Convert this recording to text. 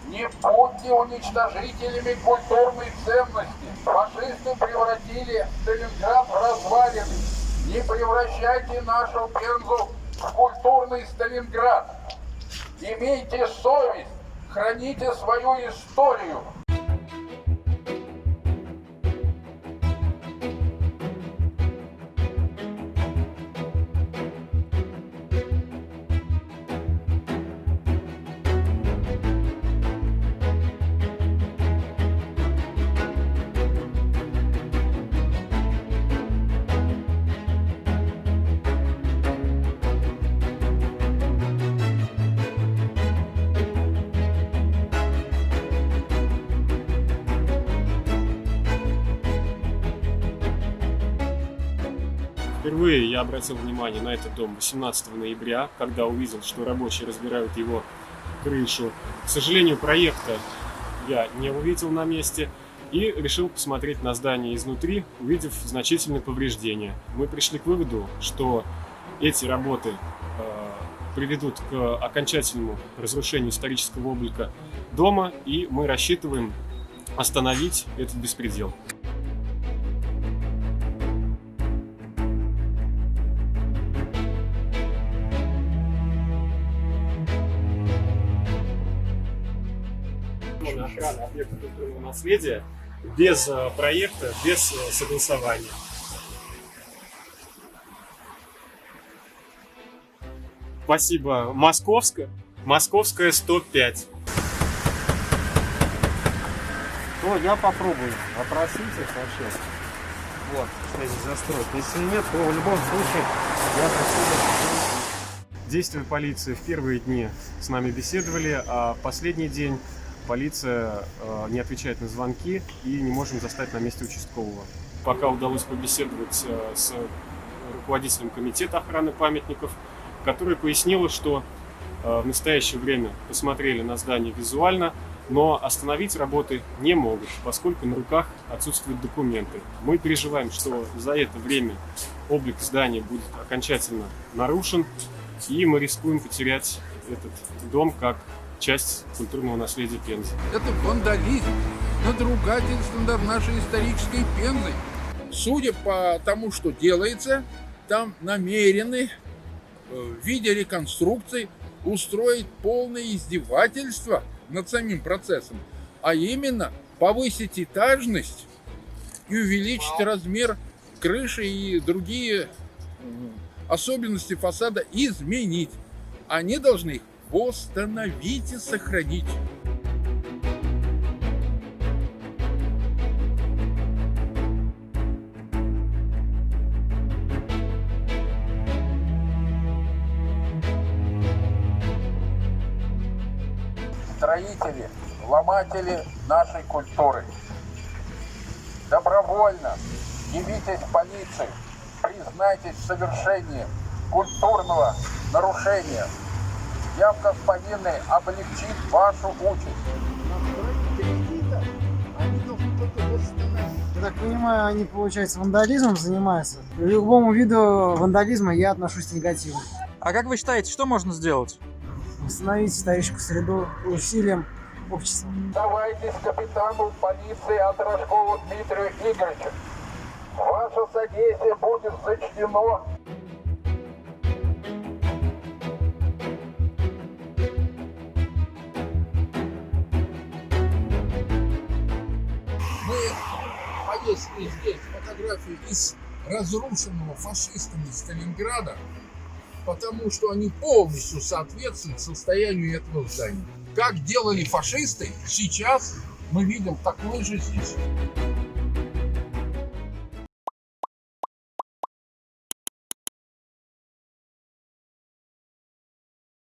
Не будьте уничтожителями культурной ценности. Фашисты превратили Сталинград в развалины. Не превращайте нашу Пензу в культурный Сталинград. Имейте совесть, храните свою историю. Впервые я обратил внимание на этот дом 18 ноября, когда увидел, что рабочие разбирают его крышу. К сожалению, проекта я не увидел на месте и решил посмотреть на здание изнутри, увидев значительные повреждения. Мы пришли к выводу, что эти работы приведут к окончательному разрушению исторического облика дома, и мы рассчитываем остановить этот беспредел. Охрана объекта культурного наследия без проекта, без согласования. Спасибо. Московская 105. Ну, я попробую опросить их вообще. Вот, что здесь застроить. Если нет, то в любом случае я просил. Действия полиции в первые дни с нами беседовали, а в последний день полиция не отвечает на звонки и не можем застать на месте участкового. Пока удалось побеседовать с руководителем комитета охраны памятников, который пояснил, что в настоящее время посмотрели на здание визуально, но остановить работы не могут, поскольку на руках отсутствуют документы. Мы переживаем, что за это время облик здания будет окончательно нарушен, и мы рискуем потерять этот дом как часть культурного наследия Пензы. Это вандализм, надругательство над нашей исторической Пензой. Судя по тому, что делается, там намерены в виде реконструкции устроить полное издевательство над самим процессом, а именно повысить этажность и увеличить размер крыши и другие особенности фасада изменить. Они должны их восстановить и сохранить. Строители, ломатели нашей культуры, добровольно явитесь в полицию, признайтесь в совершении культурного нарушения. Явка в повинной облегчит вашу участь. Я так понимаю, они, получается, вандализмом занимаются. К любому виду вандализма я отношусь негативно. А как вы считаете, что можно сделать? Восстановить историческую среду усилием общества. Давайте с капитану полиции Рожкову Дмитрию Игоревичу. Ваше содействие будет зачтено. Мы повесили здесь фотографию из разрушенного фашистами Сталинграда, потому что они полностью соответствуют состоянию этого здания. Как делали фашисты, сейчас мы видим такое же здесь.